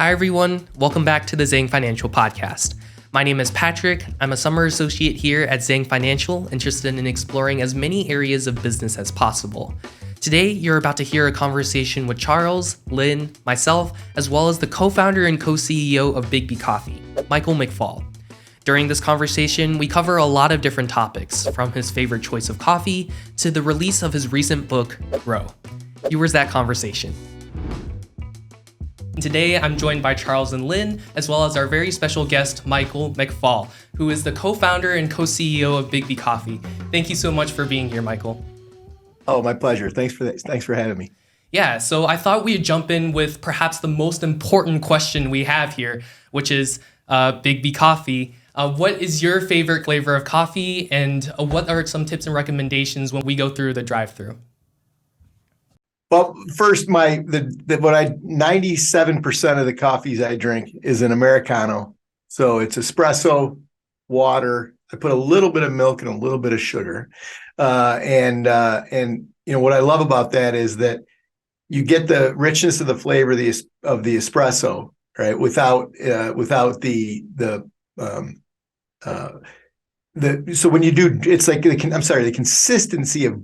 Hi, everyone. Welcome back to the Zhang Financial Podcast. My name is Patrick. I'm a summer associate here at Zhang Financial, interested in exploring as many areas of business as possible. Today, you're about to hear a conversation with Charles, Lynn, myself, as well as the co-founder and co-CEO of Biggby Coffee, Michael McFall. During this conversation, we cover a lot of different topics, from his favorite choice of coffee to the release of his recent book, Grow. Here's that conversation. Today, I'm joined by Charles and Lynn, as well as our very special guest, Michael McFall, who is the co-founder and co-CEO of Biggby Coffee. Thank you so much for being here, Michael. Oh, my pleasure. Thanks for having me. Yeah, so I thought we'd jump in with perhaps the most important question we have here, which is Biggby Coffee. What is your favorite flavor of coffee, and what are some tips and recommendations when we go through the drive-through? Well, first, 97% of the coffees I drink is an Americano. So it's espresso, water. I put a little bit of milk and a little bit of sugar. And what I love about that is that you get the richness of the flavor of the espresso, right? Without so when you do, it's like the consistency of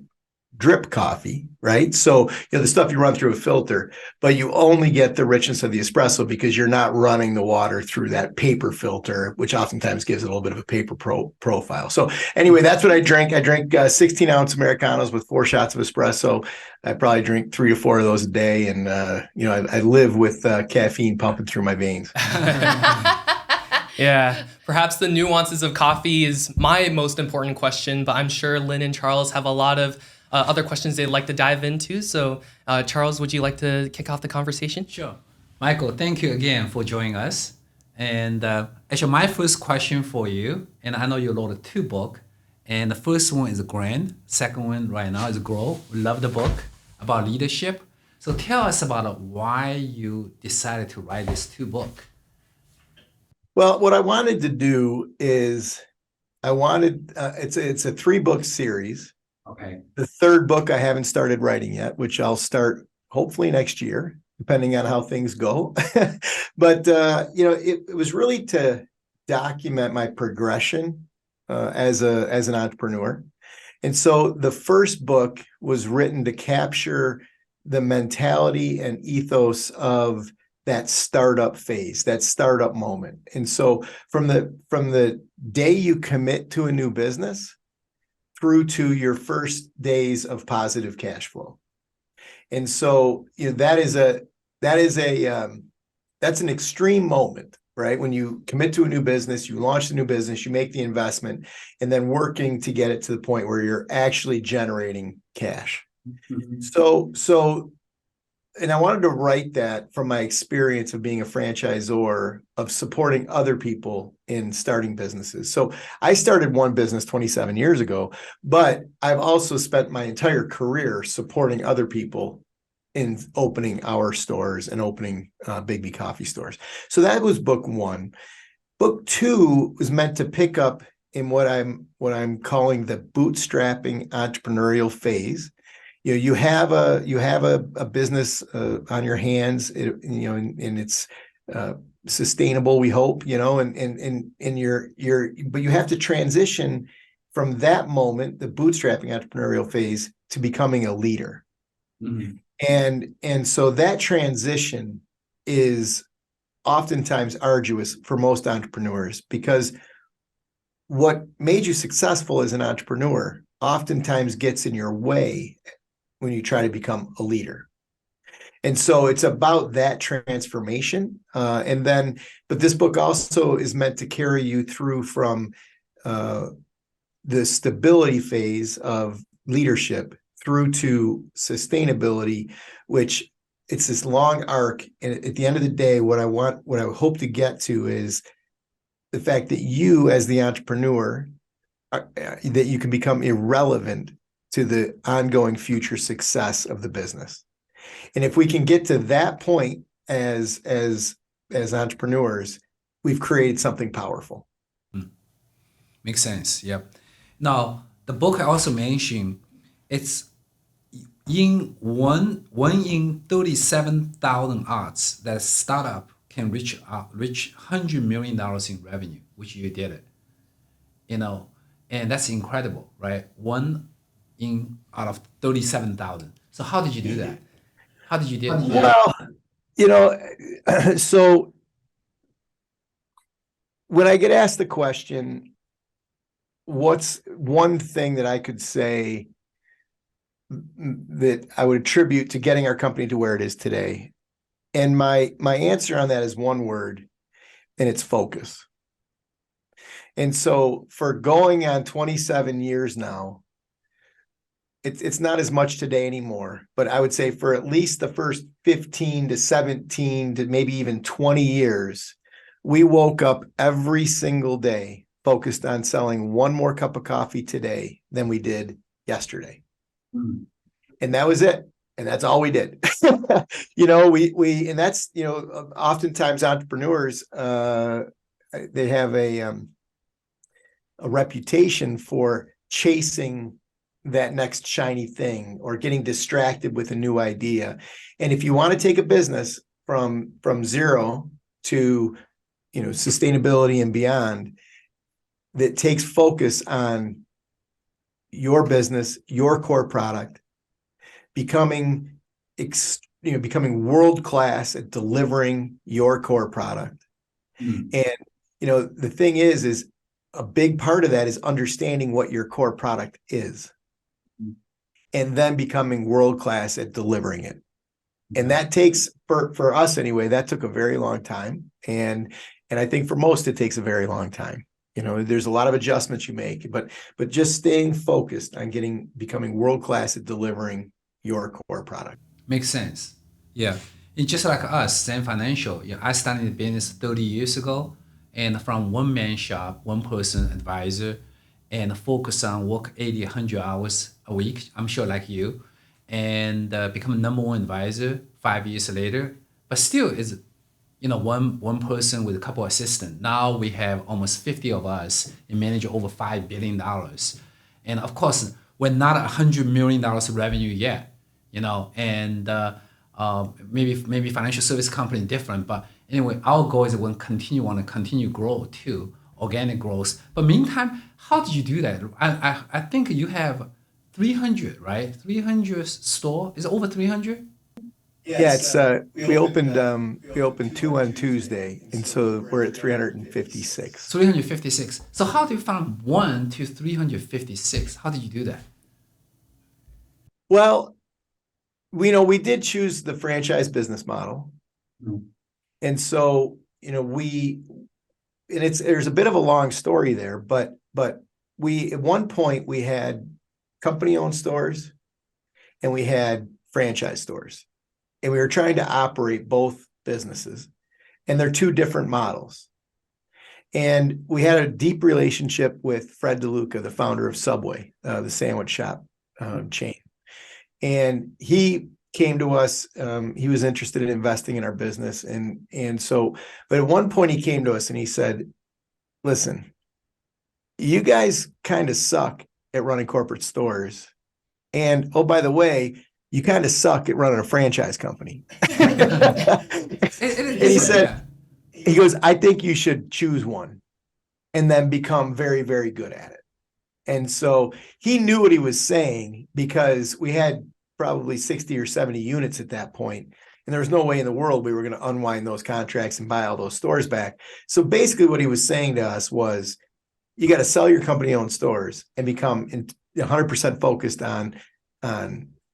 drip coffee, right? So, the stuff you run through a filter, but you only get the richness of the espresso because you're not running the water through that paper filter, which oftentimes gives it a little bit of a paper profile. So anyway, that's what I drink. I drink 16-ounce Americanos with 4 shots of espresso. I probably drink 3 to 4 of those a day. And, I live with caffeine pumping through my veins. Yeah, perhaps the nuances of coffee is my most important question, but I'm sure Lynn and Charles have a lot of other questions they'd like to dive into. So, Charles, would you like to kick off the conversation? Sure. Michael, thank you again for joining us. And actually, my first question for you, and I know you wrote 2 books, and the first one is Grand, second one right now is Grow. We love the book about leadership. So tell us about why you decided to write these 2 books. Well, what I wanted to do is it's a 3-book series. Okay. The 3rd book I haven't started writing yet, which I'll start hopefully next year, depending on how things go. But it was really to document my progression as an entrepreneur. And so the first book was written to capture the mentality and ethos of that startup phase, that startup moment. And so from the day you commit to a new business through to your first days of positive cash flow. And so that's an extreme moment, right? When you commit to a new business, you launch the new business, you make the investment, and then working to get it to the point where you're actually generating cash. Mm-hmm. And I wanted to write that from my experience of being a franchisor, of supporting other people in starting businesses. So I started one business 27 years ago, but I've also spent my entire career supporting other people in opening our stores and opening Biggby Coffee stores. So that was book 1. Book 2 was meant to pick up in what I'm calling the bootstrapping entrepreneurial phase. You have a business on your hands, and it's sustainable, we hope, but you have to transition from that moment, the bootstrapping entrepreneurial phase, to becoming a leader. Mm-hmm. And so that transition is oftentimes arduous for most entrepreneurs, because what made you successful as an entrepreneur oftentimes gets in your way when you try to become a leader. And so it's about that transformation. But this book also is meant to carry you through from the stability phase of leadership through to sustainability, which it's this long arc. And at the end of the day, what I hope to get to is the fact that you, as the entrepreneur, that you can become irrelevant to the ongoing future success of the business. And if we can get to that point as entrepreneurs, we've created something powerful. Makes sense. Yep. Now, the book I also mentioned, it's in one in 37,000 odds that startup can reach $100 million in revenue, which you did it, and that's incredible, right? One out of 37,000. So how did you do that? How did you do that? Well, so when I get asked the question, what's one thing that I could say that I would attribute to getting our company to where it is today? And my answer on that is one word, and it's focus. And so for going on 27 years now, it's not as much today anymore, but I would say for at least the first 15 to 17 to maybe even 20 years, we woke up every single day focused on selling one more cup of coffee today than we did yesterday. Mm. And that was it. And that's all we did. And that's, oftentimes entrepreneurs, they have a reputation for chasing that next shiny thing or getting distracted with a new idea. And if you want to take a business from zero to, sustainability and beyond, that takes focus on your business, your core product, becoming world-class at delivering your core product. Mm. And, the thing is a big part of that is understanding what your core product is. Mm. And then becoming world-class at delivering it. And that takes, for us anyway, that took a very long time. And I think for most, it takes a very long time. There's a lot of adjustments you make, but just staying focused on becoming world-class at delivering your core product. Makes sense. Yeah. And just like us, Zhang Financial, I started the business 30 years ago, and from one-man shop, one-person advisor, and focus on work 80, 100 hours a week, I'm sure like you, and become number one advisor 5 years later. But still is, one person with a couple assistants. Now we have almost 50 of us and manage over $5 billion. And of course, we're not $100 million revenue yet, and maybe financial service company different. But anyway, our goal is want to continue grow too, organic growth. But meantime, how did you do that? I think you have 300, right? 300 store. Is it over 300? Yeah, it's we opened 2 on Tuesday, and so we're at 356. 356. So how do you find 1 to 356? How did you do that? Well, we did choose the franchise business model. Mm. And so, there's a bit of a long story there, but at one point we had company-owned stores and we had franchise stores. And we were trying to operate both businesses, and they're two different models. And we had a deep relationship with Fred DeLuca, the founder of Subway, the sandwich shop chain. And he came to us. He was interested in investing in our business. But at one point he came to us and he said, listen, you guys kind of suck at running corporate stores. And, oh, by the way, you kind of suck at running a franchise company. And he said, he goes, I think you should choose one and then become very, very good at it. And so he knew what he was saying because we had probably 60 or 70 units at that point. And there was no way in the world we were going to unwind those contracts and buy all those stores back. So basically what he was saying to us was, you got to sell your company-owned stores and become 100% focused on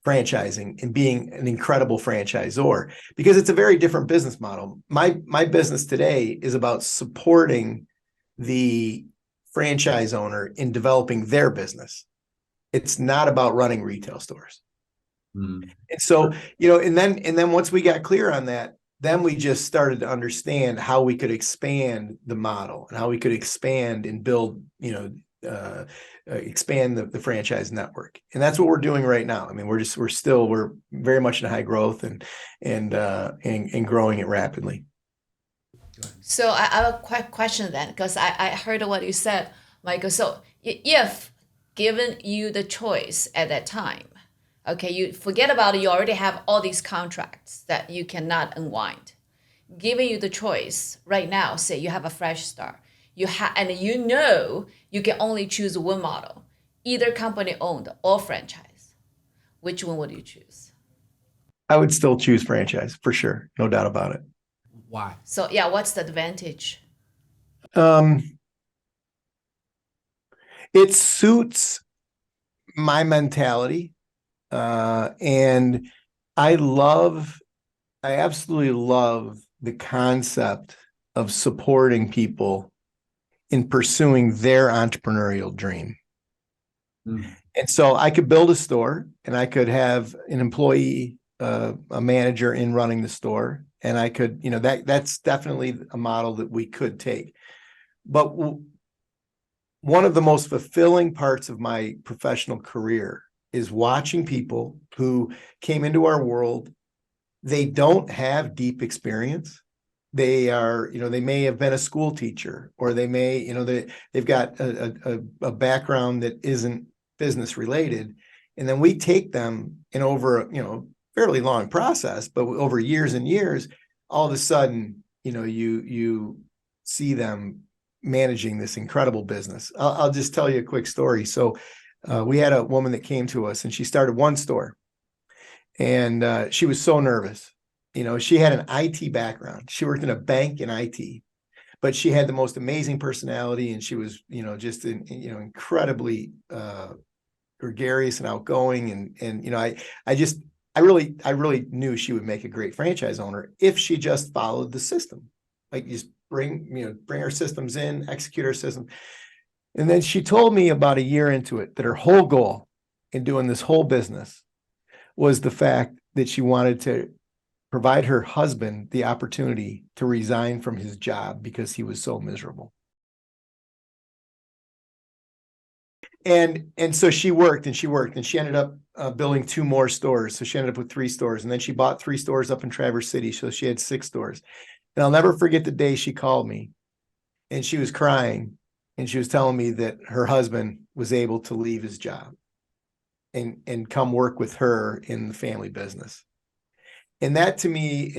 franchising and being an incredible franchisor, because it's a very different business model. My business today is about supporting the franchise owner in developing their business. It's not about running retail stores. Mm. And so, and then once we got clear on that, then we just started to understand how we could expand the model and how we could expand and build, expand the franchise network. And that's what we're doing right now. I mean, we're very much in high growth and growing it rapidly. So I have a quick question then, because I heard what you said, Michael. So if given you the choice at that time, okay, you forget about it, you already have all these contracts that you cannot unwind. giving you the choice right now, say you have a fresh start, and you know you can only choose one model, either company owned or franchise. Which one would you choose? I would still choose franchise for sure. No doubt about it. Why? So yeah, what's the advantage? It suits my mentality. And I absolutely love the concept of supporting people in pursuing their entrepreneurial dream. And so I could build a store and I could have an employee, a manager in running the store. And I could, that's definitely a model that we could take. But one of the most fulfilling parts of my professional career is watching people who came into our world. They don't have deep experience. They are, they may have been a school teacher, or they may, they've got a background that isn't business related. And then we take them in over, fairly long process, but over years and years, all of a sudden, you see them managing this incredible business. I'll just tell you a quick story. So we had a woman that came to us and she started one store, and she was so nervous. She had an IT background. She worked in a bank in IT, but she had the most amazing personality, and she was, just incredibly gregarious and outgoing. And I really knew she would make a great franchise owner if she just followed the system. Like, just bring our systems in, execute our system. And then she told me about a year into it that her whole goal in doing this whole business was the fact that she wanted to provide her husband the opportunity to resign from his job because he was so miserable. And so she worked and she ended up building 2 more stores. So she ended up with 3 stores, and then she bought 3 stores up in Traverse City. So she had 6 stores. And I'll never forget the day she called me and she was crying, and she was telling me that her husband was able to leave his job and come work with her in the family business. And that, to me,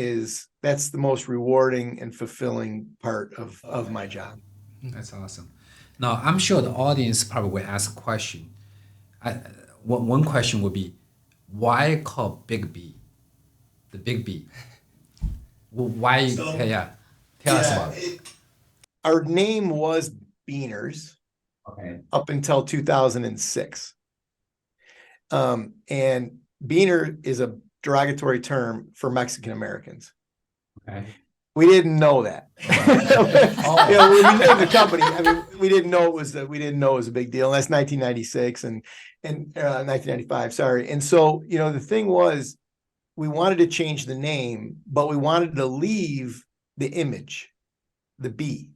that's the most rewarding and fulfilling part of my job. That's awesome. Now, I'm sure the audience probably will ask a question. One question would be, why call Biggby the Biggby? Well, why? Tell us about it. Our name was Beaners, up until 2006. And Beaner is a derogatory term for Mexican Americans. Okay. We didn't know that. When we named the company, we didn't know it was a big deal. And that's 1996 and 1995. Sorry. And so, the thing was, we wanted to change the name, but we wanted to leave the image, the B.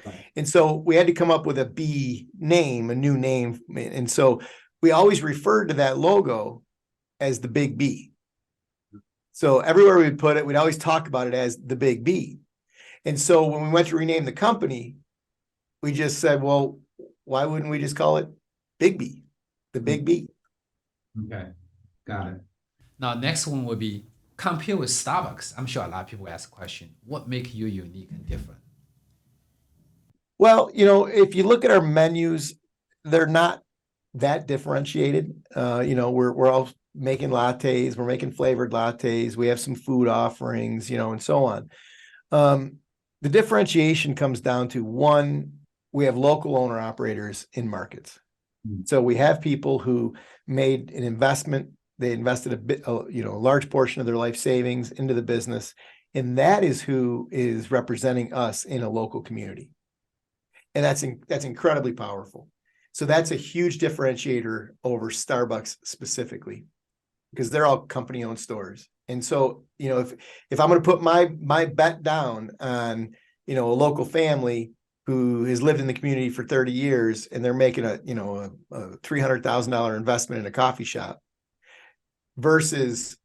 Right. And so we had to come up with a B name, a new name. And so we always referred to that logo as the Big B. So everywhere we'd put it, we'd always talk about it as the Big B. And so when we went to rename the company, we just said, well, why wouldn't we just call it Biggby, the Big B? Okay, got it. Now, next one would be, compare with Starbucks. I'm sure a lot of people ask the question, what makes you unique and different? Well, if you look at our menus, they're not that differentiated. We're all making lattes, we're making flavored lattes, we have some food offerings, and so on. The differentiation comes down to, one, we have local owner operators in markets. Mm-hmm. So we have people who made an investment. They invested a large portion of their life savings into the business, and that is who is representing us in a local community. And that's incredibly powerful. So that's a huge differentiator over Starbucks specifically, because they're all company-owned stores. And so, if I'm going to put my bet down on, a local family who has lived in the community for 30 years and they're making a $300,000 investment in a coffee shop versus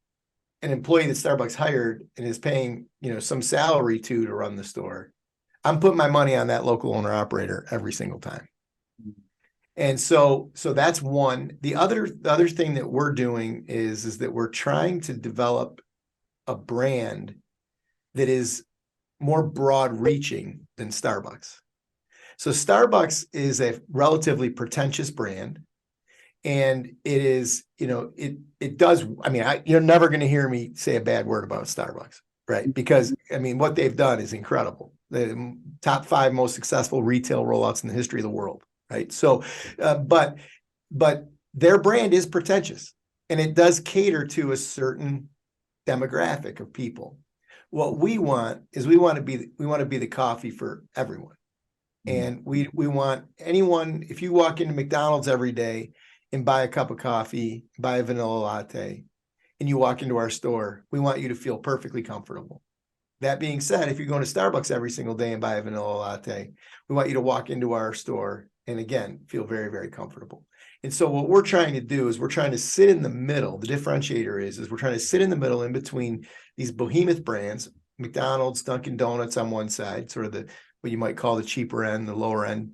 an employee that Starbucks hired and is paying, some salary to run the store, I'm putting my money on that local owner operator every single time. And so that's one. The other thing that we're doing is that we're trying to develop a brand that is more broad reaching than Starbucks. So Starbucks is a relatively pretentious brand. And it is, it does, you're never going to hear me say a bad word about Starbucks, right? Because, what they've done is incredible. The top 5 most successful retail rollouts in the history of the world, right? So, but their brand is pretentious, and it does cater to a certain demographic of people. What we want is we want to be the coffee for everyone. And we want anyone, if you walk into McDonald's every day and buy a cup of coffee, buy a vanilla latte, and you walk into our store, we want you to feel perfectly comfortable. That being said, if you're going to Starbucks every single day and buy a vanilla latte, we want you to walk into our store and, again, feel very, very comfortable. And so what we're trying to do is we're trying to sit in the middle. The differentiator is we're trying to sit in the middle in between these behemoth brands, McDonald's, Dunkin' Donuts on one side, sort of what you might call the cheaper end, the lower end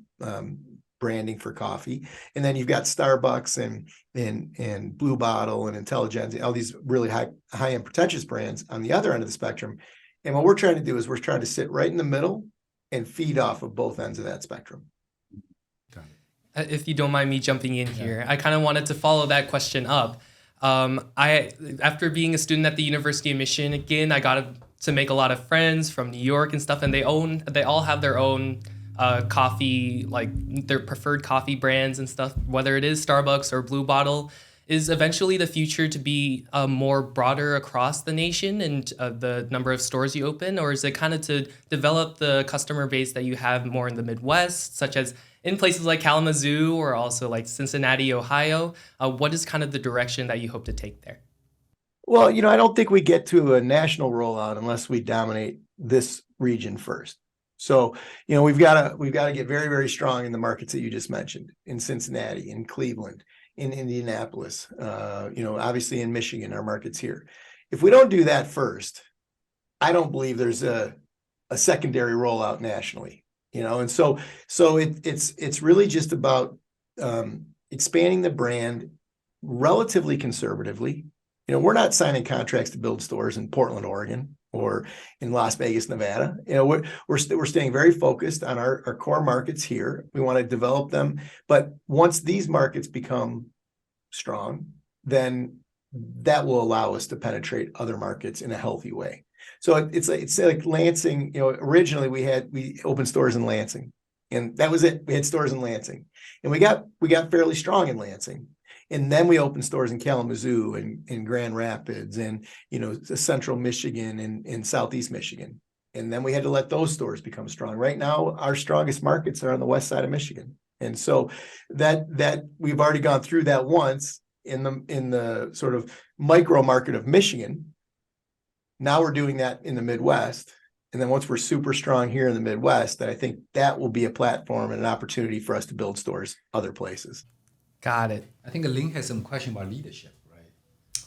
branding for coffee. And then you've got Starbucks and Blue Bottle and Intelligentsia, all these really high-end pretentious brands on the other end of the spectrum. And what we're trying to do is we're trying to sit right in the middle and feed off of both ends of that spectrum. If you don't mind me jumping in here, I kind of wanted to follow that question up. After being a student at the University of Michigan, I got to make a lot of friends from New York and stuff, and they all have their own coffee, like their preferred coffee brands and stuff, whether it is Starbucks or Blue Bottle. Is eventually the future to be more broader across the nation and the number of stores you open, or is it kind of to develop the customer base that you have more in the Midwest, such as in places like Kalamazoo or also like Cincinnati, Ohio? What is kind of the direction that you hope to take there? Well, I don't think we get to a national rollout unless we dominate this region first. So, we've got to get very, very strong in the markets that you just mentioned, in Cincinnati, in Cleveland, in Indianapolis, obviously in Michigan, our markets here. If we don't do that first, I don't believe there's a secondary rollout nationally, and so it's really just about expanding the brand relatively conservatively. We're not signing contracts to build stores in Portland, Oregon, or in Las Vegas, Nevada. We're staying very focused on our core markets here. We want to develop them, but once these markets become strong, then that will allow us to penetrate other markets in a healthy way. So it's like Lansing. Originally we opened stores in Lansing, and that was it. We had stores in Lansing, and we got fairly strong in Lansing. And then we opened stores in Kalamazoo and in Grand Rapids and, central Michigan and southeast Michigan. And then we had to let those stores become strong. Right now, our strongest markets are on the west side of Michigan. And so that we've already gone through that once in the sort of micro market of Michigan. Now we're doing that in the Midwest. And then once we're super strong here in the Midwest, then I think that will be a platform and an opportunity for us to build stores other places. Got it. I think Lynn has some question about leadership, right?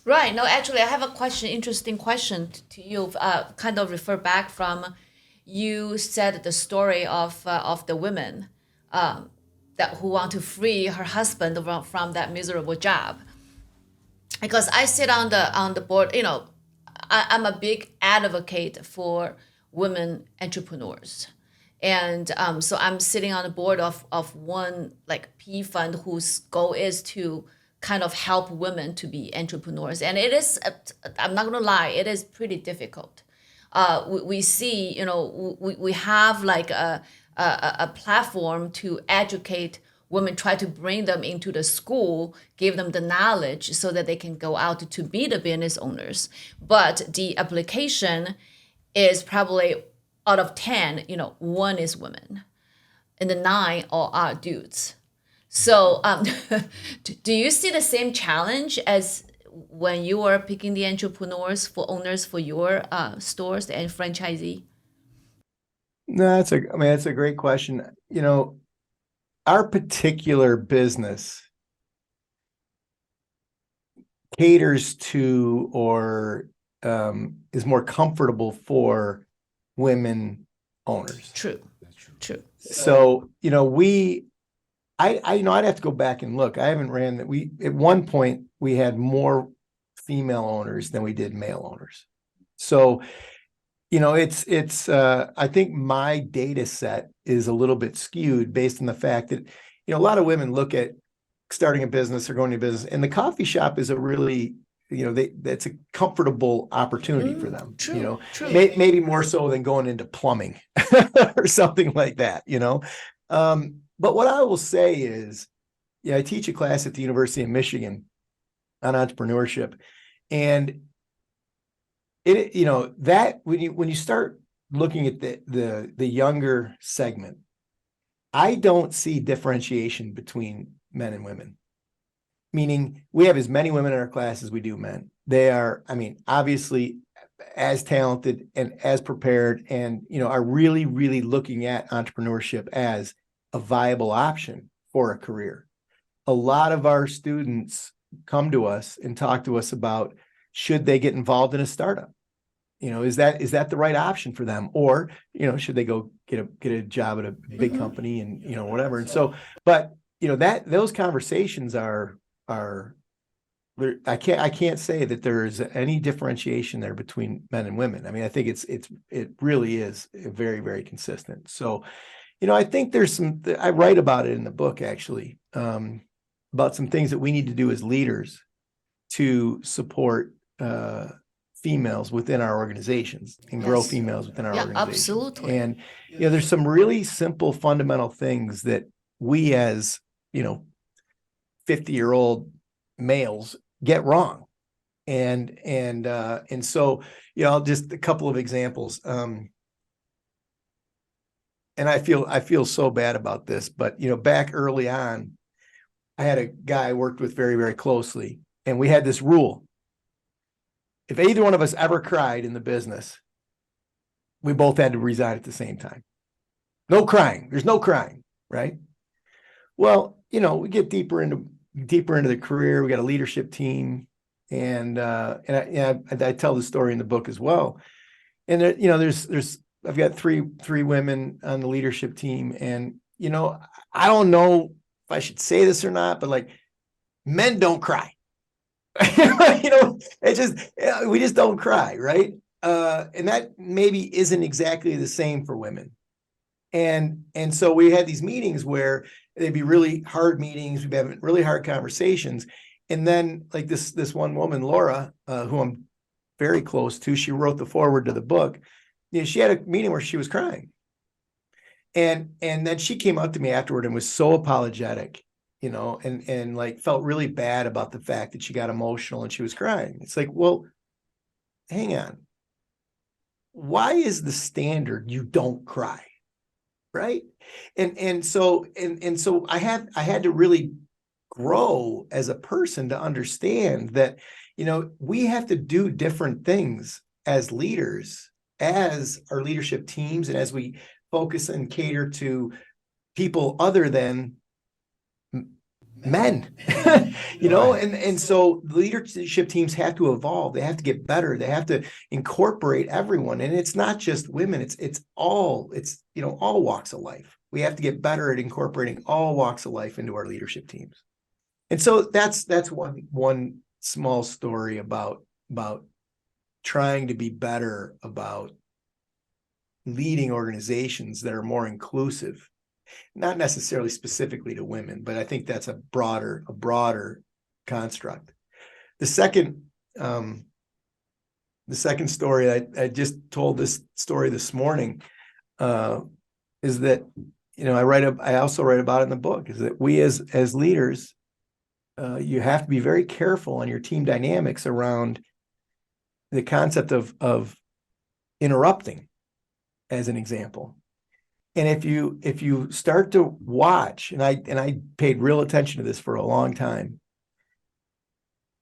Right. No, actually, I have a interesting question to you. Kind of refer back from, you said the story of the women who want to free her husband from that miserable job. Because I sit on the board, I'm a big advocate for women entrepreneurs. And so I'm sitting on the board of one like PE fund whose goal is to kind of help women to be entrepreneurs. And it is, I'm not going to lie, it is pretty difficult. We see, we have like a platform to educate women, try to bring them into the school, give them the knowledge so that they can go out to be the business owners. But the application is probably out of 10, 1 is women, and the 9 are dudes. So do you see the same challenge as when you were picking the owners for your stores and franchisee? No, that's a great question. Our particular business caters to or is more comfortable for women owners. True. So, I'd have to go back and look. I haven't ran that. At one point we had more female owners than we did male owners. So I think my data set is a little bit skewed based on the fact that, a lot of women look at starting a business or going to business, and the coffee shop is a really, that's a comfortable opportunity for them, True. maybe more so than going into plumbing or something like that, but what I will say is, I teach a class at the University of Michigan on entrepreneurship, and that when you start looking at the younger segment, I don't see differentiation between men and women. Meaning we have as many women in our class as we do men. They are, obviously as talented and as prepared, and are really, really looking at entrepreneurship as a viable option for a career. A lot of our students come to us and talk to us about, should they get involved in a startup? Is that the right option for them? Or, should they go get a job at a big company and, whatever. And so, but, those conversations are, I can't say that there's any differentiation there between men and women. I think it really is very, very consistent. So, I think I write about it in the book, actually, about some things that we need to do as leaders to support, females within our organizations and grow females within our organizations. Absolutely. And, there's some really simple fundamental things that we as, 50-year-old males get wrong. And so, just a couple of examples. And I feel so bad about this, but, back early on, I had a guy I worked with very, very closely, and we had this rule. If either one of us ever cried in the business, we both had to resign at the same time. No crying. There's no crying, right? Well, we get deeper into the career. We got a leadership team, and I tell the story in the book as well. And I've got three women on the leadership team, and I don't know if I should say this or not, but like, men don't cry. We just don't cry, right? And that maybe isn't exactly the same for women. And so we had these meetings where they'd be really hard meetings. We'd be having really hard conversations. And then like this one woman, Laura, who I'm very close to, she wrote the foreword to the book. She had a meeting where she was crying. And then she came up to me afterward and was so apologetic, and like felt really bad about the fact that she got emotional and she was crying. It's like, well, hang on. Why is the standard you don't cry? Right. And so I had to really grow as a person to understand that, we have to do different things as leaders, as our leadership teams, and as we focus and cater to people other than men, and so leadership teams have to evolve. They have to get better. They have to incorporate everyone. And it's not just women. It's all walks of life. We have to get better at incorporating all walks of life into our leadership teams. And so that's one small story about trying to be better about leading organizations that are more inclusive. Not necessarily specifically to women, but I think that's a broader construct. The second story, I just told this story this morning, is that I also write about it in the book, is that we as leaders, you have to be very careful on your team dynamics around the concept of interrupting, as an example. And if you start to watch, and I paid real attention to this for a long time,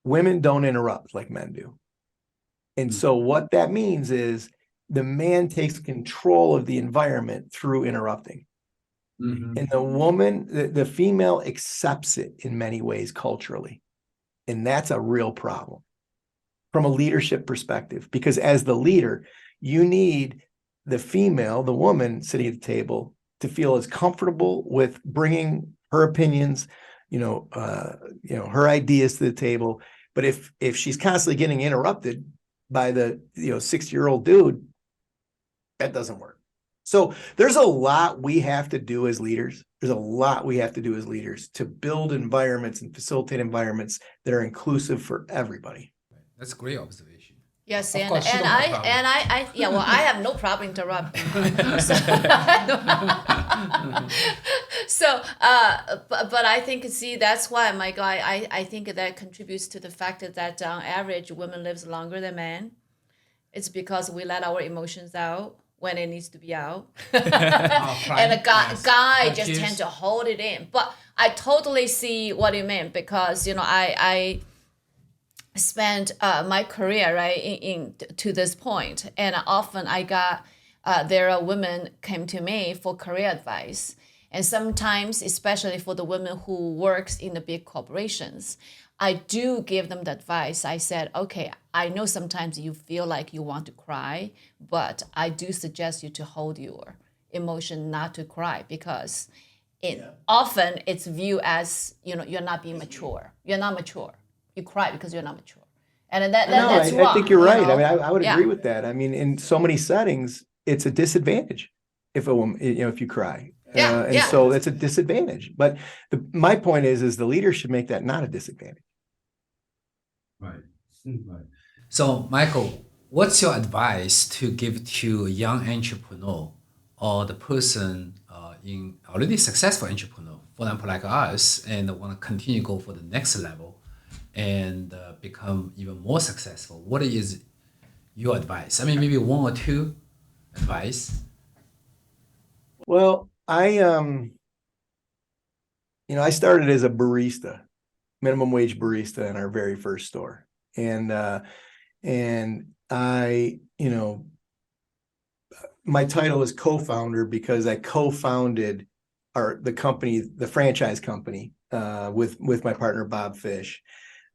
women don't interrupt like men do. And so what that means is the man takes control of the environment through interrupting. Mm-hmm. And the woman, the female accepts it in many ways culturally. And that's a real problem from a leadership perspective, because as the leader, you need the female, the woman sitting at the table, to feel as comfortable with bringing her opinions, her ideas to the table. But if she's constantly getting interrupted by the 60-year-old dude, That doesn't work. So there's a lot we have to do as leaders. There's a lot we have to do as leaders to build environments and facilitate environments that are inclusive for everybody. That's a great observation. Yes, Of and course, you and don't have a problem. I yeah, well, I have no problem interrupting. So, but I think, see, that's why, Michael, I think that contributes to the fact that on average, women lives longer than men. It's because we let our emotions out when it needs to be out. And a guy just tend to hold it in. But I totally see what you mean, because, you know, I spent my career, right, in to this point, and often I got there are women came to me for career advice, and sometimes, especially for the women who works in the big corporations, I do give them the advice. I said, okay, I know sometimes you feel like you want to cry, but I do suggest you to hold your emotion, not to cry, because often it's viewed as, you know, you're not being mature. You're not mature. You cry because you're not mature. And that's wrong. I think you're right. know? I mean, I would agree with that. I mean, in so many settings, it's a disadvantage if a woman, you know, if you cry. So that's a disadvantage. But my point is the leader should make that not a disadvantage. Right. So, Michael, what's your advice to give to a young entrepreneur or the person in already successful entrepreneur, for example, like us, and want to continue to go for the next level and become even more successful? What is your advice? I mean, maybe one or two advice. Well, I started as a barista, minimum wage barista in our very first store. And I, my title is co-founder because I co-founded the company, the franchise company, with my partner, Bob Fish.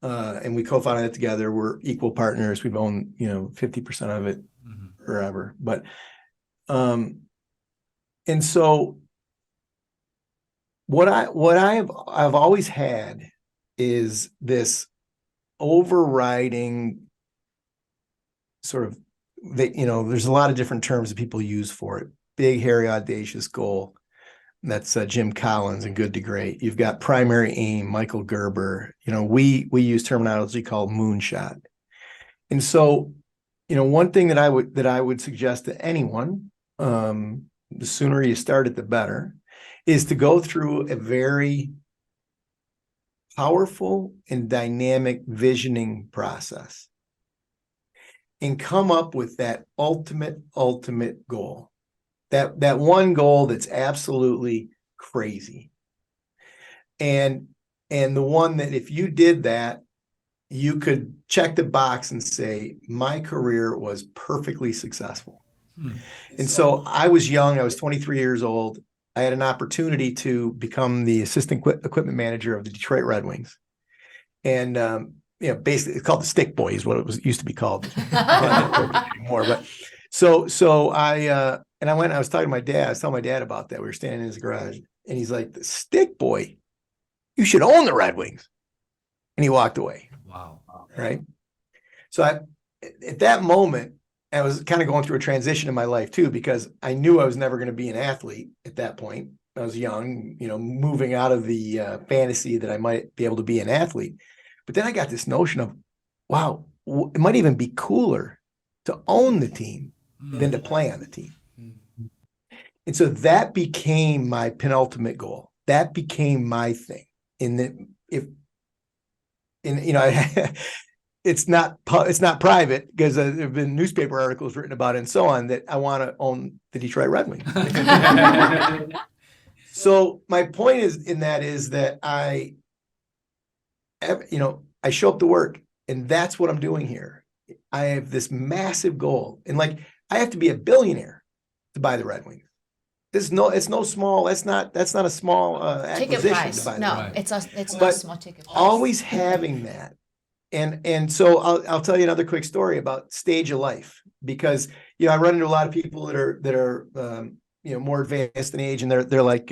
And we co-founded it together. We're equal partners. We've owned, 50% of it forever. But, and so I've always had is this overriding sort of, there's a lot of different terms that people use for it. Big, hairy, audacious goal. That's Jim Collins and Good to Great. You've got primary aim, Michael Gerber. We use terminology called moonshot. And so, one thing that I would suggest to anyone, the sooner you start it, the better, is to go through a very powerful and dynamic visioning process and come up with that ultimate goal. That one goal that's absolutely crazy. And the one that if you did that, you could check the box and say, my career was perfectly successful. And so I was young, I was 23 years old. I had an opportunity to become the assistant equipment manager of the Detroit Red Wings. And, basically it's called the Stick Boy is what it used to be called. Anymore. But so I went, I was talking to my dad. I was telling my dad about that. We were standing in his garage and he's like, the Stick Boy, you should own the Red Wings. And he walked away. Wow. Right. So at that moment, I was kind of going through a transition in my life too, because I knew I was never going to be an athlete at that point. I was young, moving out of the fantasy that I might be able to be an athlete. But then I got this notion of, wow, it might even be cooler to own the team than to play on the team. And so that became my penultimate goal. That became my thing. It's not private because there have been newspaper articles written about it and so on that I want to own the Detroit Red Wings. So my point is that I show up to work and that's what I'm doing here. I have this massive goal and I have to be a billionaire to buy the Red Wings. It's not a small ticket price. No, it's not a small ticket price. Always having that. And so I'll tell you another quick story about stage of life, because I run into a lot of people that are more advanced in age, and they're like,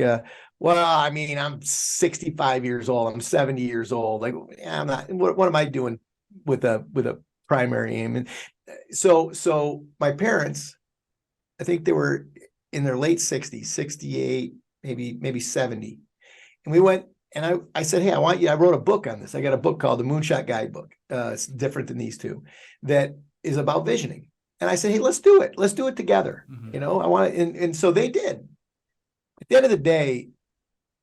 well, I mean, I'm 65 years old, I'm 70 years old. Like, I'm not. What am I doing with a primary aim? And so my parents I think they were in their late 60s, 68, maybe 70. And we went, and I said, hey, I wrote a book on this. I got a book called the Moonshot Guidebook. It's different than these two, that is about visioning. And I said, hey, let's do it. Let's do it together. Mm-hmm. I want to, and so they did. At the end of the day,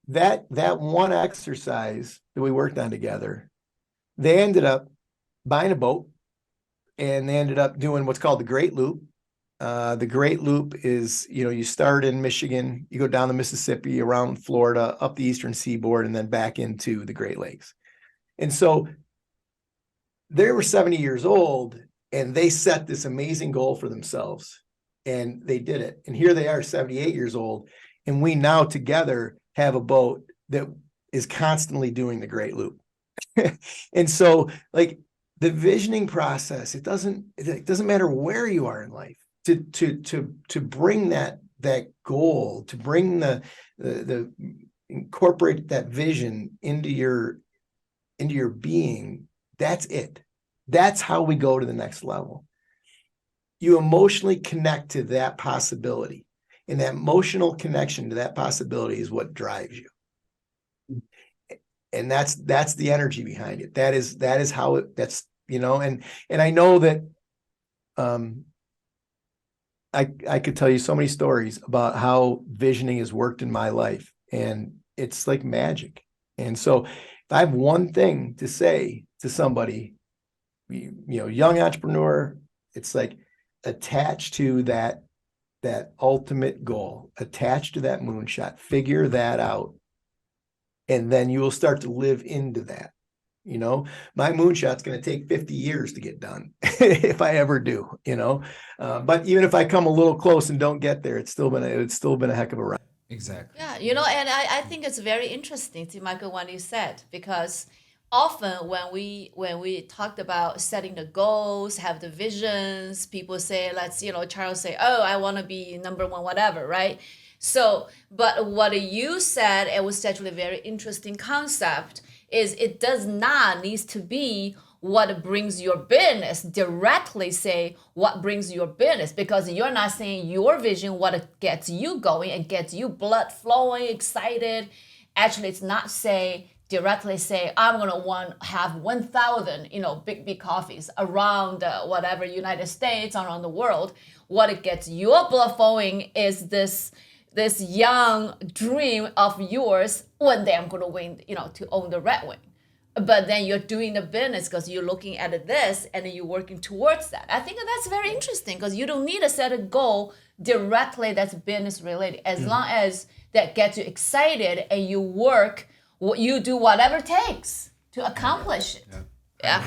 that one exercise that we worked on together, they ended up buying a boat, and they ended up doing what's called the Great Loop. The Great Loop is, you start in Michigan, you go down the Mississippi, around Florida, up the eastern seaboard, and then back into the Great Lakes. And so they were 70 years old, and they set this amazing goal for themselves, and they did it. And here they are, 78 years old, and we now together have a boat that is constantly doing the Great Loop. And so, like, the visioning process, it doesn't matter where you are in life, to bring that goal, to bring the incorporate that vision into your being. That's it. That's how we go to the next level. You emotionally connect to that possibility, and that emotional connection to that possibility is what drives you. And that's the energy behind it. That is how it, that's, and I know that, I could tell you so many stories about how visioning has worked in my life, and it's like magic. And so if I have one thing to say to somebody, young entrepreneur, it's like, attached to that ultimate goal, attached to that moonshot, figure that out. And then you will start to live into that. My moonshot's going to take 50 years to get done if I ever do, but even if I come a little close and don't get there, it's still been a heck of a ride. Exactly. Yeah, and I think it's very interesting, to Michael, what you said, because often when we talked about setting the goals, have the visions, people say, Charles say, oh, I want to be number one, whatever, right? So, but what you said, it was actually a very interesting concept, is it does not need to be what brings your business, directly say what brings your business, because you're not saying your vision, what gets you going and gets you blood flowing, excited. Actually, it's not directly say, I'm going to have 1,000, Biggby coffees around whatever United States, around the world. What gets your blood flowing is this young dream of yours, one day I'm going to win, to own the Red Wing. But then you're doing the business because you're looking at this and you're working towards that. I think that's very interesting, because you don't need to set a goal directly that's business related, as long as that gets you excited and you work, you do whatever it takes to accomplish it. Yeah.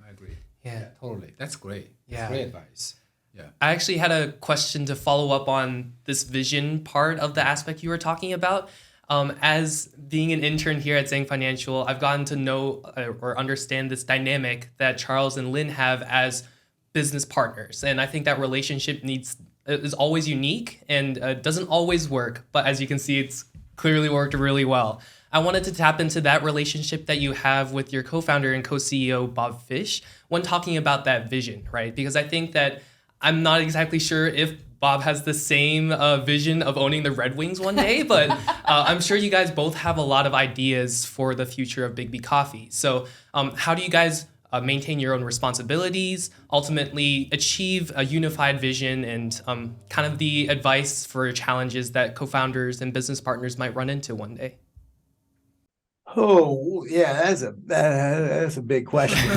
I agree. Yeah, totally. That's great. Yeah. That's great advice. Yeah. I actually had a question to follow up on this vision part of the aspect you were talking about. As being an intern here at Zhang Financial, I've gotten to know or understand this dynamic that Charles and Lynn have as business partners. And I think that relationship is always unique and doesn't always work. But as you can see, it's clearly worked really well. I wanted to tap into that relationship that you have with your co-founder and co-CEO, Bob Fish, when talking about that vision, right? Because I think that I'm not exactly sure if Bob has the same vision of owning the Red Wings one day, but I'm sure you guys both have a lot of ideas for the future of Biggby Coffee. So how do you guys maintain your own responsibilities, ultimately achieve a unified vision, and kind of the advice for challenges that co-founders and business partners might run into one day? Oh, yeah, that's a big question.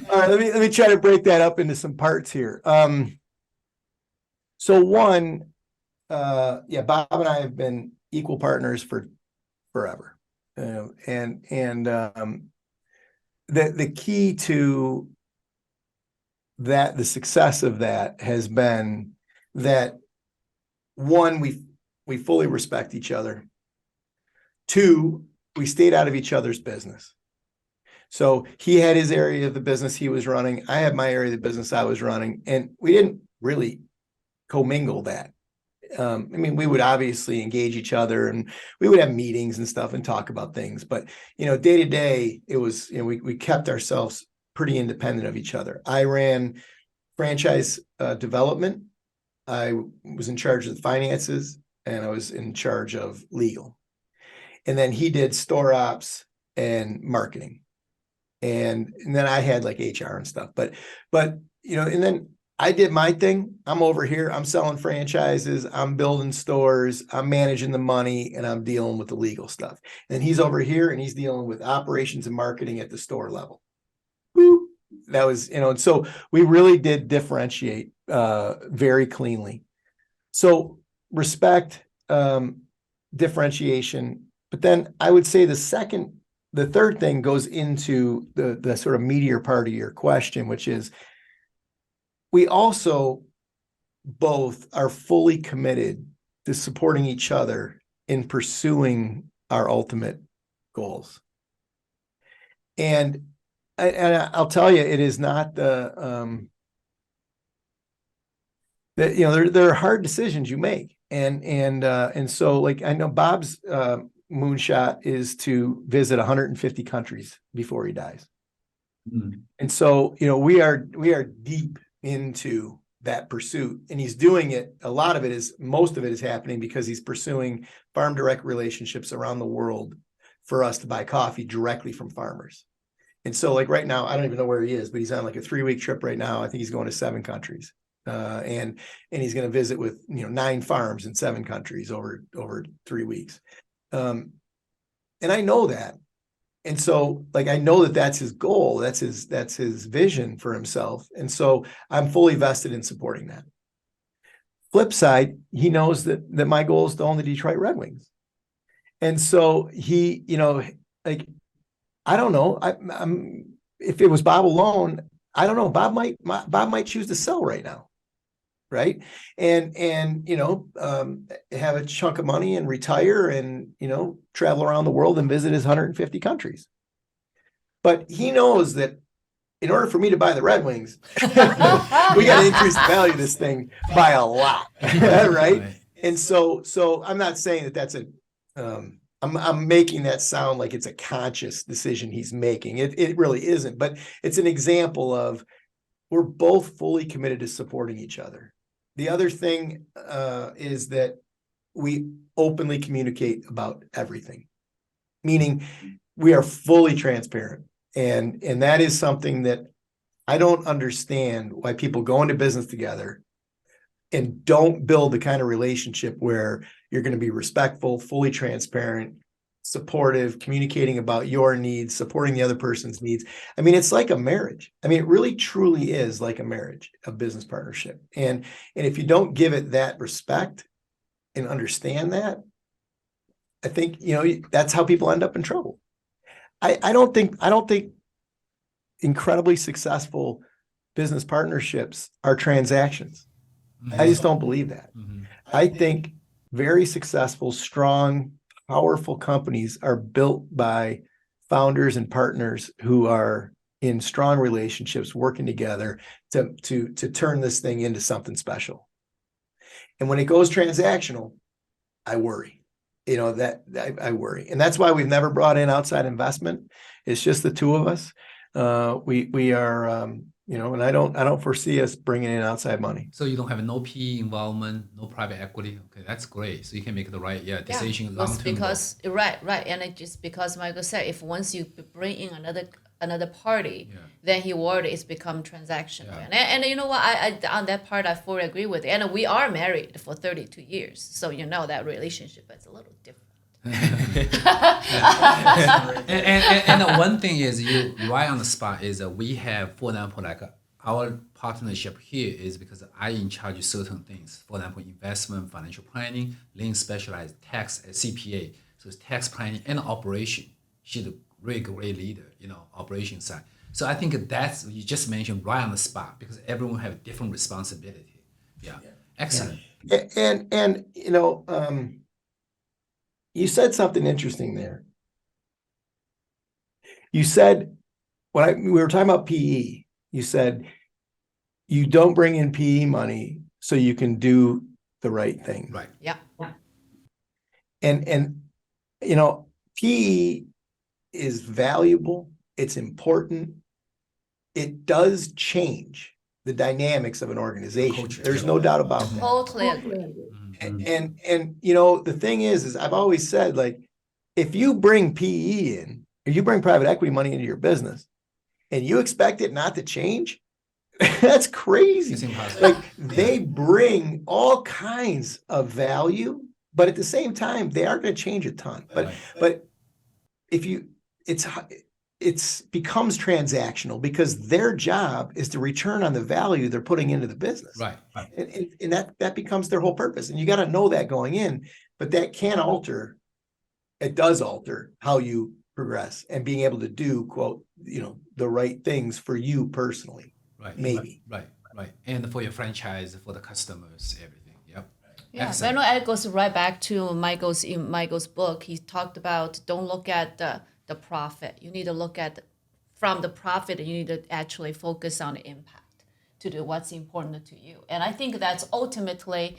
All right, let me try to break that up into some parts here. So one, Bob and I have been equal partners for forever, and the key to that, the success of that, has been that, one, we fully respect each other. Two, we stayed out of each other's business. So he had his area of the business he was running. I had my area of the business I was running, and we didn't really commingle that. We would obviously engage each other, and we would have meetings and stuff and talk about things. But, day to day, it was, we kept ourselves pretty independent of each other. I ran franchise development, I was in charge of the finances, and I was in charge of legal. And then he did store ops and marketing. And then I had like HR and stuff. But and then I did my thing. I'm over here. I'm selling franchises. I'm building stores. I'm managing the money, and I'm dealing with the legal stuff. And he's over here, and he's dealing with operations and marketing at the store level. Woo. That was, and so we really did differentiate very cleanly. So respect, differentiation. But then I would say the third thing goes into the sort of meatier part of your question, which is we also both are fully committed to supporting each other in pursuing our ultimate goals. And I'll tell you, it is not there are hard decisions you make. And so like, I know Bob's moonshot is to visit 150 countries before he dies. Mm. And so, we are deep into that pursuit, and he's doing it. Most of it is happening because he's pursuing farm direct relationships around the world for us to buy coffee directly from farmers. And so like right now, I don't even know where he is, but he's on like a 3-week trip right now. I think he's going to 7 countries. And he's going to visit with 9 farms in 7 countries over 3 weeks. And I know that. And so like, I know that that's his goal. That's his vision for himself. And so I'm fully vested in supporting that. Flip side, he knows that my goal is to own the Detroit Red Wings. And so he, like, I don't know. If it was Bob alone, I don't know. Bob might choose to sell right now. Right. And have a chunk of money and retire and, travel around the world and visit his 150 countries. But he knows that in order for me to buy the Red Wings, we got to increase the value of this thing by a lot. Right. And so I'm not saying that that's I'm making that sound like it's a conscious decision he's making. It really isn't, but it's an example of we're both fully committed to supporting each other. The other thing is that we openly communicate about everything, meaning we are fully transparent. And that is something that I don't understand why people go into business together and don't build the kind of relationship where you're going to be respectful, fully transparent, supportive, communicating about your needs, supporting the other person's needs. I mean, it's like a marriage. I mean, it really truly is like a marriage, a business partnership. And if you don't give it that respect and understand that, I think, that's how people end up in trouble. I don't think incredibly successful business partnerships are transactions. Mm-hmm. I just don't believe that. Mm-hmm. I think very successful, strong, powerful companies are built by founders and partners who are in strong relationships, working together to turn this thing into something special. And when it goes transactional, I worry. I worry, and that's why we've never brought in outside investment. It's just the two of us. We are, and I don't foresee us bringing in outside money. So you don't have no PE involvement, no private equity. Okay, that's great. So you can make the right decision long term. Because right, and it just because Michael said, if once you bring in another party, then he worried it's become transactional. Yeah. And you know what? I on that part I fully agree with it. And we are married for 32 years, so that relationship is a little different. and the one thing is you right on the spot is we have, for example, like our partnership here is because I in charge of certain things. For example, investment, financial planning, Lynn specialized tax at CPA, so it's tax planning and operation. She's a really great leader, operation side. So I think that's you just mentioned right on the spot because everyone have different responsibility. Yeah. Excellent. And you said something interesting there. You said, we were talking about PE, you said, you don't bring in PE money so you can do the right thing. Right. Yeah. And PE is valuable. It's important. It does change. the dynamics of an organization. Culture. There's no doubt about that. Totally agree. And the thing is I've always said, like, if you bring PE in, or you bring private equity money into your business and you expect it not to change, that's crazy. It's impossible. Like, they bring all kinds of value, but at the same time, they aren't going to change a ton. But if you, it's becomes transactional, because their job is to return on the value they're putting into the business. Right. And that becomes their whole purpose. And you got to know that going in, but that can alter, it does alter how you progress and being able to do, quote, the right things for you personally. Right. Maybe. Right. And for your franchise, for the customers, everything. Yep. Yeah, Excellent. I know it goes right back to Michael's book. He talked about, don't look at the profit. You need to look at from the profit, and you need to actually focus on the impact to do what's important to you. And I think that's ultimately,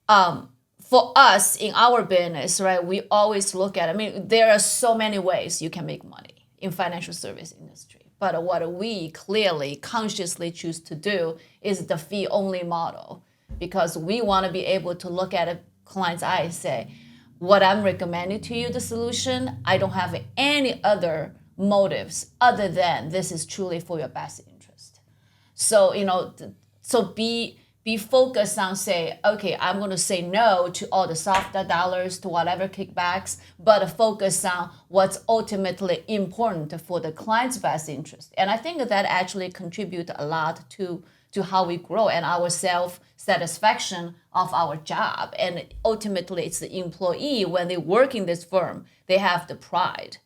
for us in our business, right? We always look at, there are so many ways you can make money in financial service industry. But what we clearly, consciously choose to do is the fee-only model, because we want to be able to look at a client's eyes, say, what I'm recommending to you, the solution, I don't have any other motives other than this is truly for your best interest. So, be focused on, say, okay, I'm going to say no to all the soft dollars, to whatever kickbacks, but focus on what's ultimately important for the client's best interest. And I think that actually contributes a lot to how we grow and our self-satisfaction of our job. And ultimately, it's the employee, when they work in this firm, they have the pride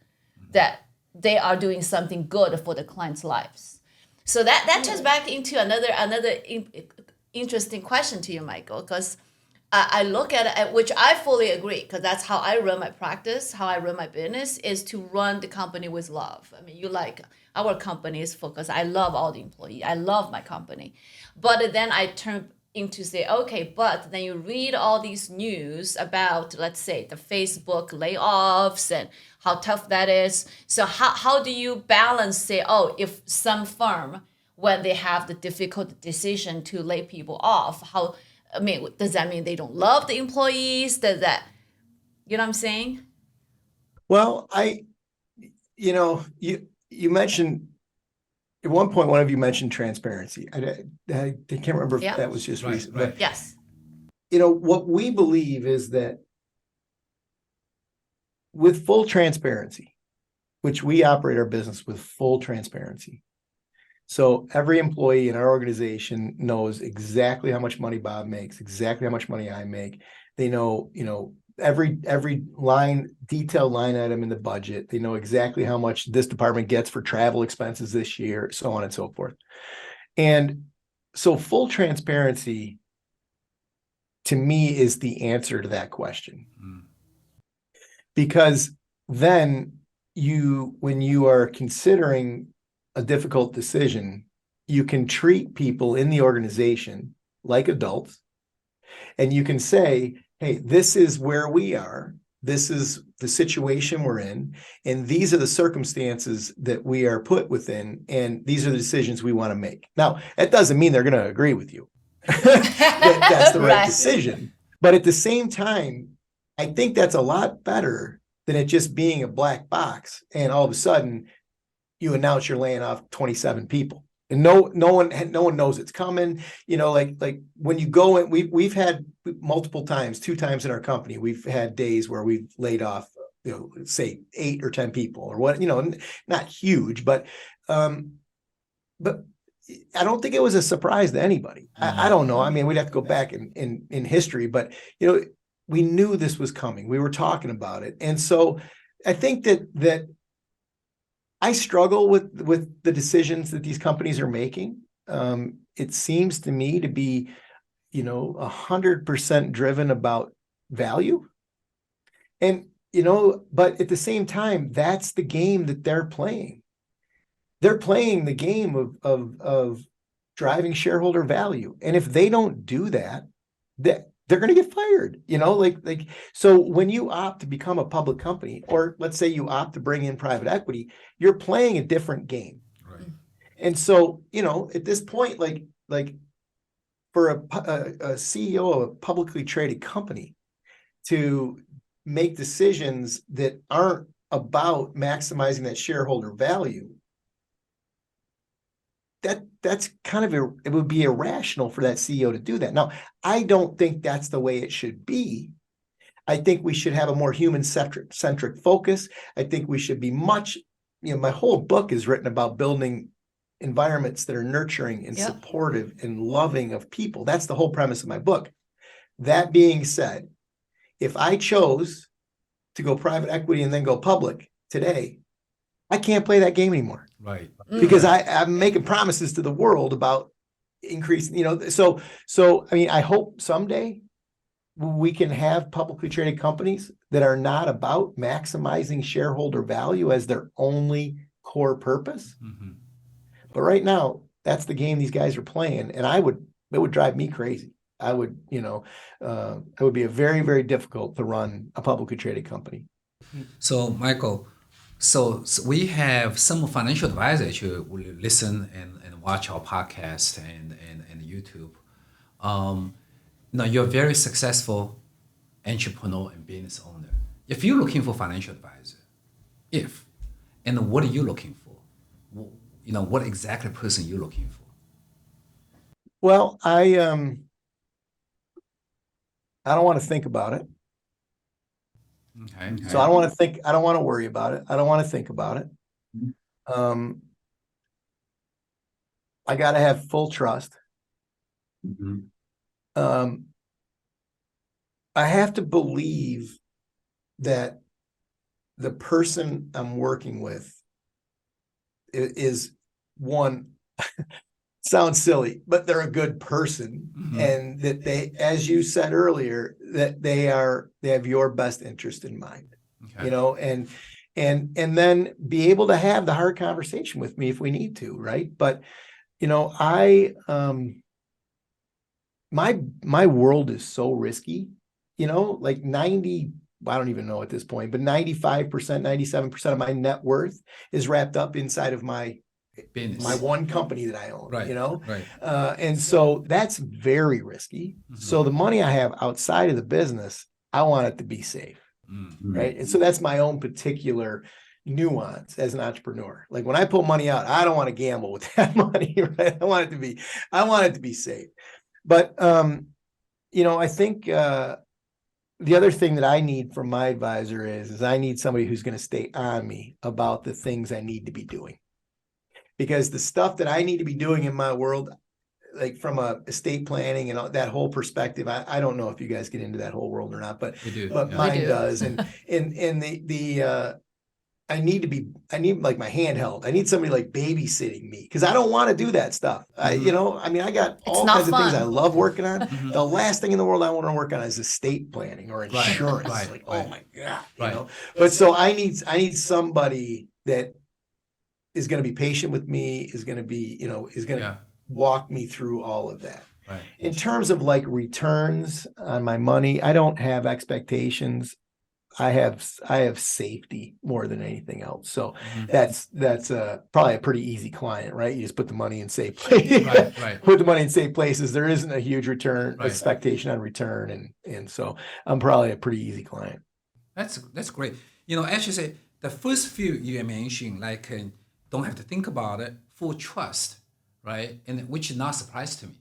that they are doing something good for the client's lives. So that turns back into another interesting question to you, Michael, because I look at it, which I fully agree, because that's how I run my practice, how I run my business, is to run the company with love. Our company is focused. I love all the employees. I love my company. But then I turn into say, okay, but then you read all these news about, let's say, the Facebook layoffs and how tough that is. So how do you balance, say, if some firm, when they have the difficult decision to lay people off, does that mean they don't love the employees? Does that, you know what I'm saying? Well, you mentioned at one point, one of you mentioned transparency. I can't remember if that was just recent. Right. But, Yes. What we believe is that with full transparency, which we operate our business with full transparency. So every employee in our organization knows exactly how much money Bob makes, exactly how much money I make. They know, every detailed line item in the budget. They know exactly how much this department gets for travel expenses this year, so on and so forth. And so full transparency, to me, is the answer to that question. Because then when you are considering a difficult decision, you can treat people in the organization like adults, and you can say, hey, this is where we are. This is the situation we're in. And these are the circumstances that we are put within. And these are the decisions we want to make. Now, that doesn't mean they're going to agree with you. That's the right decision. But at the same time, I think that's a lot better than it just being a black box. And all of a sudden, you announce you're laying off 27 people. And no one knows it's coming. Like when you go in, we've had multiple times, 2 times in our company, we've had days where we've laid off, say 8 or 10 people or what, not huge, but I don't think it was a surprise to anybody. I don't know. We'd have to go back in history, but we knew this was coming. We were talking about it. And so I think that I struggle with the decisions that these companies are making. It seems to me to be, 100% driven about value. And, but at the same time, that's the game that they're playing. They're playing the game of driving shareholder value. And if they don't do that, they're going to get fired, so when you opt to become a public company, or let's say you opt to bring in private equity, you're playing a different game. Right. And so, at this point, like for a CEO of a publicly traded company to make decisions that aren't about maximizing that shareholder value, that's kind of it would be irrational for that CEO to do that. Now, I don't think that's the way it should be. I think we should have a more human-centric focus. I think we should be much, my whole book is written about building environments that are nurturing and supportive and loving of people. That's the whole premise of my book. That being said, if I chose to go private equity and then go public today, I can't play that game anymore. Right. Because I'm making promises to the world about increasing, so I mean, I hope someday we can have publicly traded companies that are not about maximizing shareholder value as their only core purpose. Mm-hmm. But right now, that's the game these guys are playing, and it would drive me crazy. It would be a very, very difficult to run a publicly traded company. So, Michael, so we have some financial advisors who will listen and watch our podcast and YouTube. Now, you're a very successful entrepreneur and business owner. If you're looking for financial advisor, and what are you looking for? What exactly person you're looking for? Well, I don't want to think about it. Okay. So I don't want to think. I don't want to worry about it. I don't want to think about it. I got to have full trust. Mm-hmm. I have to believe that the person I'm working with is one, sounds silly, but they're a good person. Mm-hmm. And that they, as you said earlier, that they have your best interest in mind. Okay. And then be able to have the hard conversation with me if we need to, right? But my world is so risky, like 90, I don't even know at this point, but 95%, 97% of my net worth is wrapped up inside of my business, my one company that I own, right? Right. And so that's very risky. Mm-hmm. So the money I have outside of the business, I want it to be safe, right? And so that's my own particular nuance as an entrepreneur. Like when I pull money out, I don't want to gamble with that money, right? I want it to be safe. But I think the other thing that I need from my advisor is I need somebody who's going to stay on me about the things I need to be doing. Because the stuff that I need to be doing in my world, like from a estate planning and that whole perspective, I don't know if you guys get into that whole world or not, but mine does. And I need like my handheld. I need somebody like babysitting me because I don't want to do that stuff. Mm-hmm. I got all kinds of things I love working on. Mm-hmm. The last thing in the world I want to work on is estate planning or insurance. Right. Oh my God, But so I need somebody that is going to be patient with me, is going to walk me through all of that. Right. In terms of like returns on my money, I don't have expectations. I have safety more than anything else. So that's probably a pretty easy client, right? You just put the money in safe places. Right. Put the money in safe places. There isn't a huge return expectation on return, and so I'm probably a pretty easy client. That's great. Actually, say the first few you mentioned, like don't have to think about it, full trust, right? And which is not a surprise to me.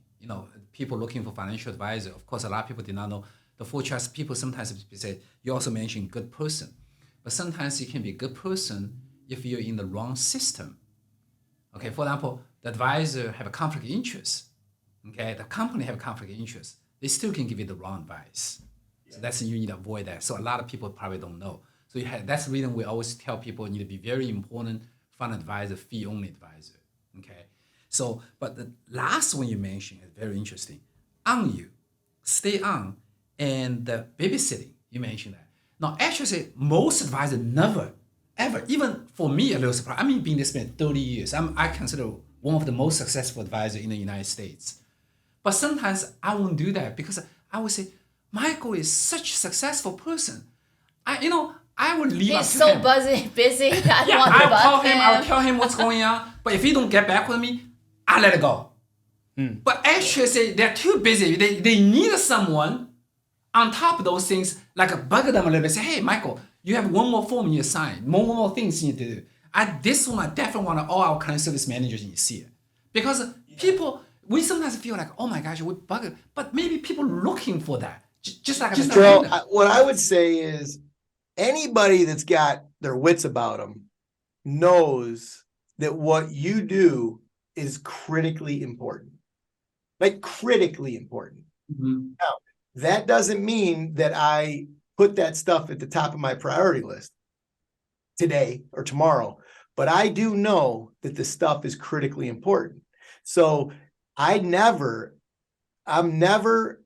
People looking for financial advisor. Of course, a lot of people did not know the full trust. People sometimes say, you also mentioned good person, but sometimes you can be a good person if you're in the wrong system. Okay, for example, the advisor have a conflict of interest. Okay, the company have a conflict of interest. They still can give you the wrong advice. So that's you need to avoid that. So a lot of people probably don't know. So that's the reason we always tell people you need to be very important. Fund advisor, fee only advisor. Okay, so but the last one you mentioned is very interesting. Stay on. And the babysitting, you mentioned that. Now, actually, most advisors never, ever, even for me, a little surprise. I've been doing this for 30 years. I consider one of the most successful advisors in the United States. But sometimes I won't do that because I would say, Michael is such a successful person. I would leave. He's so busy. I don't want to I'll call bug him. I'll tell him what's going on. But if he don't get back with me, I let it go. But actually, say they're too busy. They need someone on top of those things, like bug them a little bit. Say, hey, Michael, you have one more form you need to sign. One more things you need to do. This one I definitely want all our client service managers need to see it, because people, we sometimes feel like, oh my gosh, we bug it, but maybe people looking for that. Just like what I would say is anybody that's got their wits about them knows that what you do is critically important. Like critically important. Now, that doesn't mean that I put that stuff at the top of my priority list today or tomorrow, but I do know that the stuff is critically important. So I'm never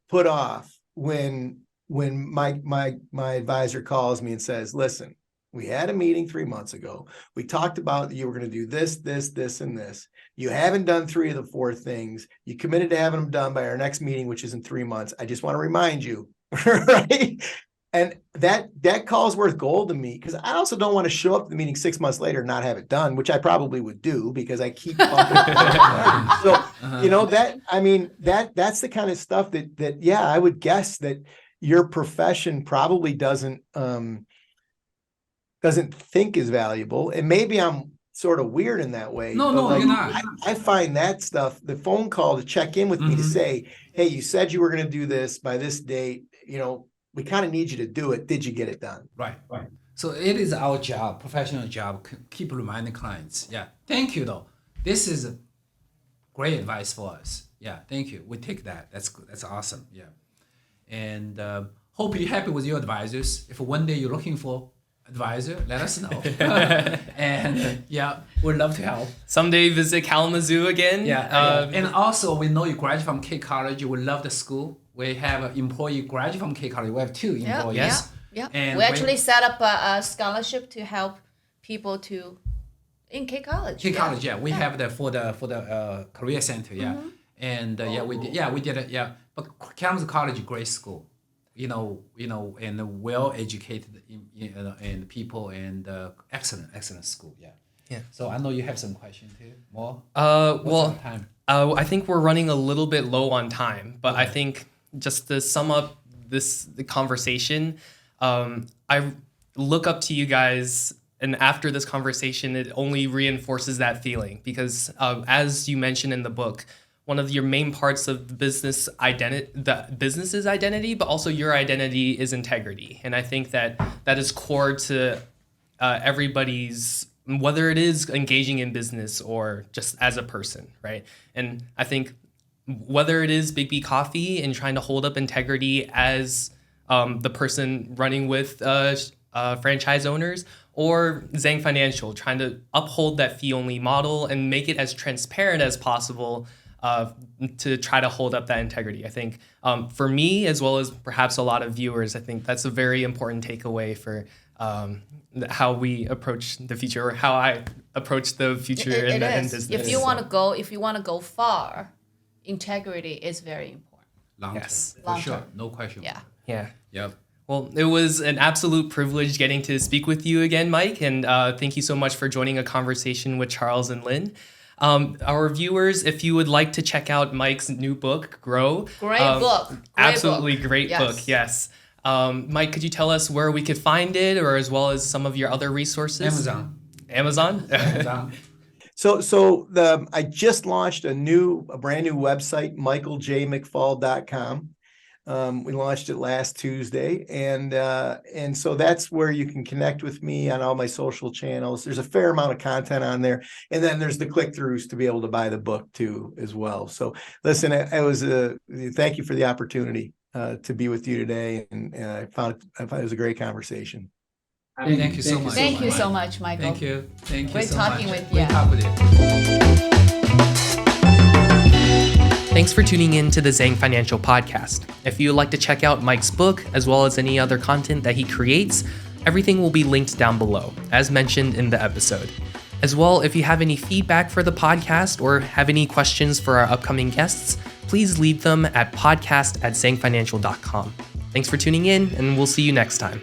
put off when my advisor calls me and says, listen, we had a meeting 3 months ago. We talked about that you were going to do this, and this. You haven't done 3 of the 4 things. You committed to having them done by our next meeting, which is in 3 months. I just want to remind you, right? And that call's worth gold to me, because I also don't want to show up to the meeting 6 months later and not have it done, which I probably would do because I keep bumping. That's the kind of stuff that I would guess that your profession probably doesn't think is valuable. And maybe I'm sort of weird in that way. No, you're not. I find that stuff, the phone call to check in with me to say, hey, you said you were going to do this by this date, we kind of need you to do it. Did you get it done? Right. So it is our job, professional job, keep reminding clients. Yeah. Thank you though. This is great advice for us. Yeah. Thank you. We take that. That's awesome. Yeah. And hope you're happy with your advisors. If one day you're looking for advisor, let us know. And we'd love to help. Someday visit Kalamazoo again. And also we know you graduated from K College. We love the school. We have an employee graduate from K College. We have 2 employees. Yeah. And we actually set up a scholarship to help people in K College. K College, we have that for the career center. And we did it. But Kalamazoo College, great school. And well educated and people, and excellent school. Yeah. So I know you have some questions too. More. Time? I think we're running a little bit low on time, but I think just to sum up the conversation, I look up to you guys, and after this conversation, it only reinforces that feeling, because as you mentioned in the book, one of your main parts of the business's identity, but also your identity, is integrity. And I think that is core to everybody's, whether it is engaging in business or just as a person, right? And I think whether it is Biggby Coffee and trying to hold up integrity as the person running with franchise owners, or Zhang Financial trying to uphold that fee-only model and make it as transparent as possible to try to hold up that integrity. I think for me, as well as perhaps a lot of viewers, I think that's a very important takeaway for how we approach the future, or how I approach the future in business. If you want to go far, integrity is very important. Long term, for sure, no question. Yeah. Yep. Well, it was an absolute privilege getting to speak with you again, Mike, and thank you so much for joining a conversation with Charles and Lynn. Our viewers, if you would like to check out Mike's new book, Grow. Great book. Great book, yes. Mike, could you tell us where we could find it, or as well as some of your other resources? Amazon? So I just launched a brand new website, michaeljmcfall.com. We launched it last Tuesday, and so that's where you can connect with me on all my social channels. There's a fair amount of content on there, and then there's the click-throughs to be able to buy the book too as well. So listen, thank you for the opportunity to be with you today, and I found it was a great conversation. Thank you so much. Thank you so much, Michael. Thank you. Great so talking much. with you. Great talk with you. Thanks for tuning in to the Zhang Financial Podcast. If you would like to check out Mike's book, as well as any other content that he creates, everything will be linked down below, as mentioned in the episode. As well, if you have any feedback for the podcast or have any questions for our upcoming guests, please leave them at podcast@zhangfinancial.com. Thanks for tuning in, and we'll see you next time.